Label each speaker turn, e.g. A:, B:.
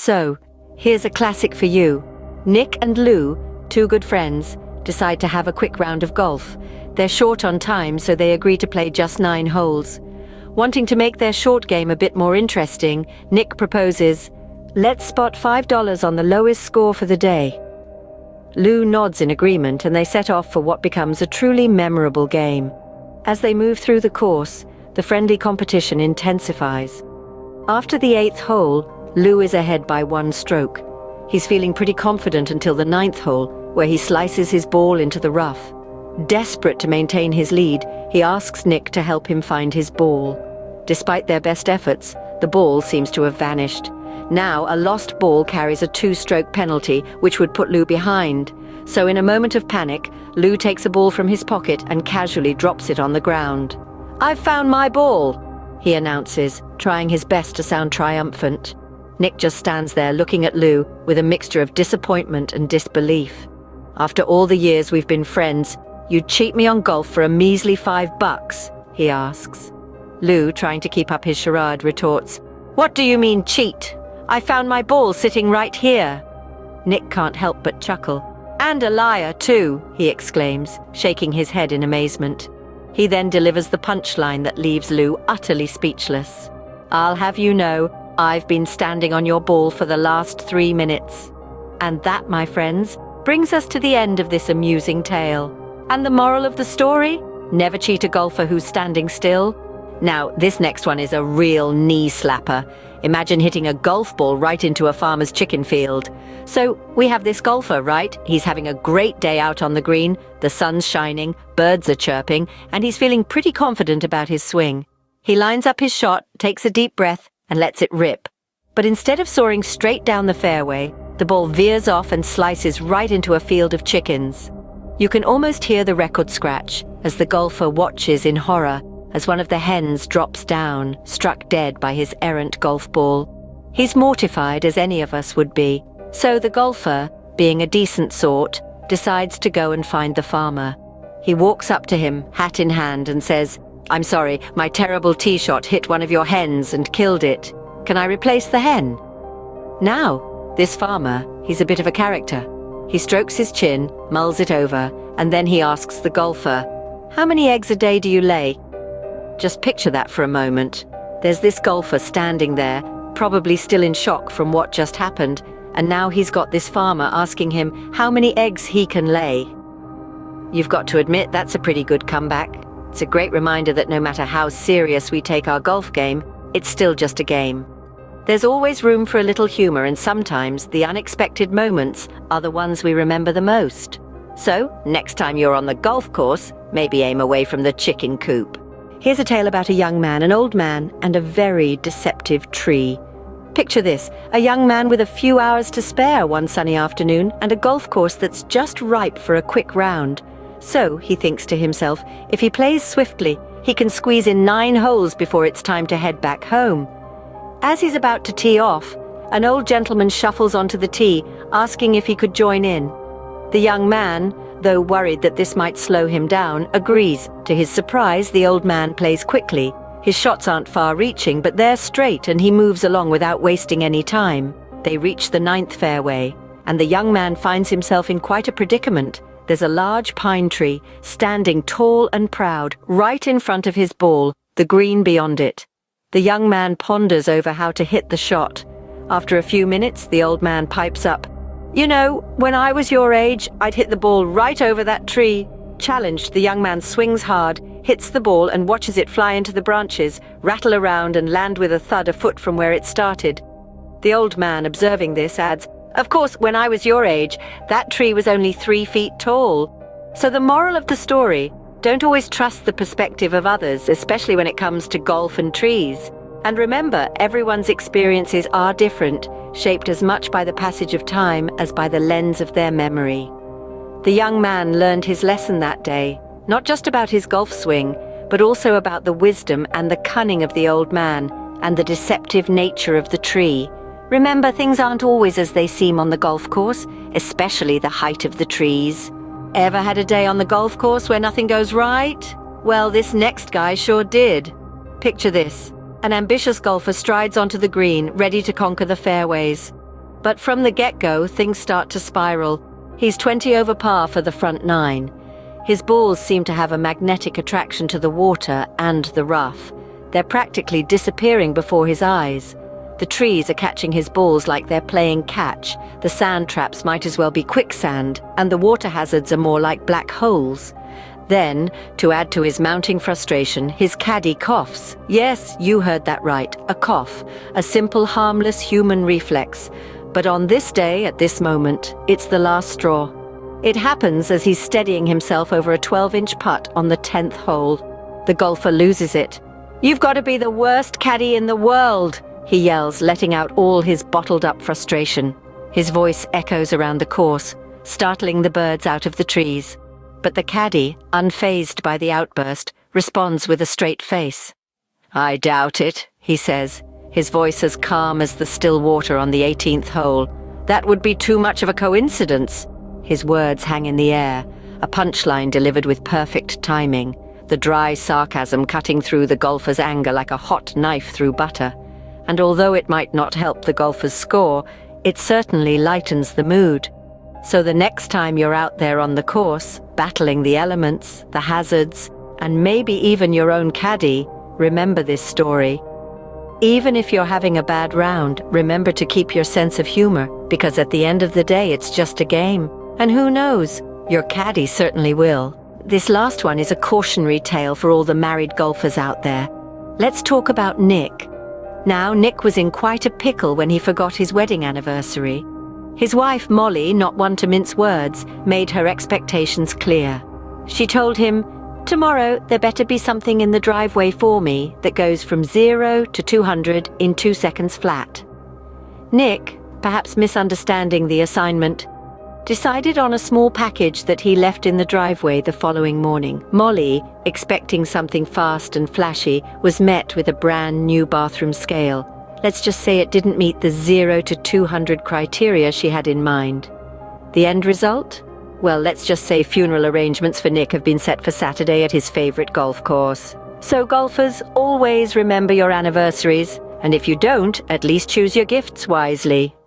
A: So, here's a classic for you. Nick and Lou, two good friends, decide to have a quick round of golf. They're short on time, so they agree to play just 9 holes. Wanting to make their short game a bit more interesting, Nick proposes, "Let's spot $5 on the lowest score for the day." Lou nods in agreement, and they set off for what becomes a truly memorable game. As they move through the course, the friendly competition intensifies. After the 8th hole, Lou is ahead by 1 stroke. He's feeling pretty confident until the 9th hole, where he slices his ball into the rough. Desperate to maintain his lead, he asks Nick to help him find his ball. Despite their best efforts, the ball seems to have vanished. Now, a lost ball carries a 2-stroke penalty, which would put Lou behind. So in a moment of panic, Lou takes a ball from his pocket and casually drops it on the ground. "I've found my ball," he announces, trying his best to sound triumphant. Nick just stands there looking at Lou with a mixture of disappointment and disbelief. "After all the years we've been friends, you'd cheat me on golf for a measly $5, he asks. Lou, trying to keep up his charade, retorts, "What do you mean cheat? I found my ball sitting right here." Nick can't help but chuckle. "And a liar too," he exclaims, shaking his head in amazement. He then delivers the punchline that leaves Lou utterly speechless. "I'll have you know, I've been standing on your ball for the last 3 minutes." And that, my friends, brings us to the end of this amusing tale. And the moral of the story? Never cheat a golfer who's standing still. Now, this next one is a real knee slapper. Imagine hitting a golf ball right into a farmer's chicken field. So, we have this golfer, right? He's having a great day out on the green, the sun's shining, birds are chirping, and he's feeling pretty confident about his swing. He lines up his shot, takes a deep breath, and lets it rip. But instead of soaring straight down the fairway, the ball veers off and slices right into a field of chickens. You can almost hear the record scratch as the golfer watches in horror as one of the hens drops down, struck dead by his errant golf ball. He's mortified, as any of us would be. So the golfer, being a decent sort, decides to go and find the farmer. He walks up to him, hat in hand, and says, "I'm sorry, my terrible tee shot hit one of your hens and killed it. Can I replace the hen?" Now, this farmer, he's a bit of a character. He strokes his chin, mulls it over, and then he asks the golfer, "How many eggs a day do you lay?" Just picture that for a moment. There's this golfer standing there, probably still in shock from what just happened, and now he's got this farmer asking him how many eggs he can lay. You've got to admit that's a pretty good comeback. It's a great reminder that no matter how serious we take our golf game, it's still just a game. There's always room for a little humor, and sometimes the unexpected moments are the ones we remember the most. So, next time you're on the golf course, maybe aim away from the chicken coop. Here's a tale about a young man, an old man, and a very deceptive tree. Picture this, a young man with a few hours to spare one sunny afternoon and a golf course that's just ripe for a quick round. So, he thinks to himself, if he plays swiftly, he can squeeze in 9 holes before it's time to head back home. As he's about to tee off, an old gentleman shuffles onto the tee, asking if he could join in. The young man, though worried that this might slow him down, agrees. To his surprise, the old man plays quickly. His shots aren't far-reaching, but they're straight, and he moves along without wasting any time. They reach the 9th fairway, and the young man finds himself in quite a predicament. There's a large pine tree, standing tall and proud, right in front of his ball, the green beyond it. The young man ponders over how to hit the shot. After a few minutes, the old man pipes up, "You know, when I was your age, I'd hit the ball right over that tree." Challenged, the young man swings hard, hits the ball and watches it fly into the branches, rattle around and land with a thud a foot from where it started. The old man, observing this, adds, "Of course, when I was your age, that tree was only 3 feet tall." So the moral of the story, don't always trust the perspective of others, especially when it comes to golf and trees. And remember, everyone's experiences are different, shaped as much by the passage of time as by the lens of their memory. The young man learned his lesson that day, not just about his golf swing, but also about the wisdom and the cunning of the old man, and the deceptive nature of the tree. Remember, things aren't always as they seem on the golf course, especially the height of the trees. Ever had a day on the golf course where nothing goes right? Well, this next guy sure did. Picture this. An ambitious golfer strides onto the green, ready to conquer the fairways. But from the get-go, things start to spiral. He's 20 over par for the front 9. His balls seem to have a magnetic attraction to the water and the rough. They're practically disappearing before his eyes. The trees are catching his balls like they're playing catch. The sand traps might as well be quicksand, and the water hazards are more like black holes. Then, to add to his mounting frustration, his caddy coughs. Yes, you heard that right, a cough. A simple, harmless human reflex. But on this day, at this moment, it's the last straw. It happens as he's steadying himself over a 12-inch putt on the 10th hole. The golfer loses it. "You've got to be the worst caddy in the world," he yells, letting out all his bottled-up frustration. His voice echoes around the course, startling the birds out of the trees. But the caddy, unfazed by the outburst, responds with a straight face. "I doubt it," he says, his voice as calm as the still water on the 18th hole. "That would be too much of a coincidence." His words hang in the air, a punchline delivered with perfect timing, the dry sarcasm cutting through the golfer's anger like a hot knife through butter. And although it might not help the golfer's score, it certainly lightens the mood. So the next time you're out there on the course, battling the elements, the hazards, and maybe even your own caddy, remember this story. Even if you're having a bad round, remember to keep your sense of humor, because at the end of the day, it's just a game. And who knows, your caddy certainly will. This last one is a cautionary tale for all the married golfers out there. Let's talk about Nick. Now, Nick was in quite a pickle when he forgot his wedding anniversary. His wife, Molly, not one to mince words, made her expectations clear. She told him, "Tomorrow, there better be something in the driveway for me that goes from 0 to 200 in 2 seconds flat." Nick, perhaps misunderstanding the assignment, decided on a small package that he left in the driveway the following morning. Molly, expecting something fast and flashy, was met with a brand new bathroom scale. Let's just say it didn't meet the 0 to 200 criteria she had in mind. The end result? Well, let's just say funeral arrangements for Nick have been set for Saturday at his favorite golf course. So golfers, always remember your anniversaries, and if you don't, at least choose your gifts wisely.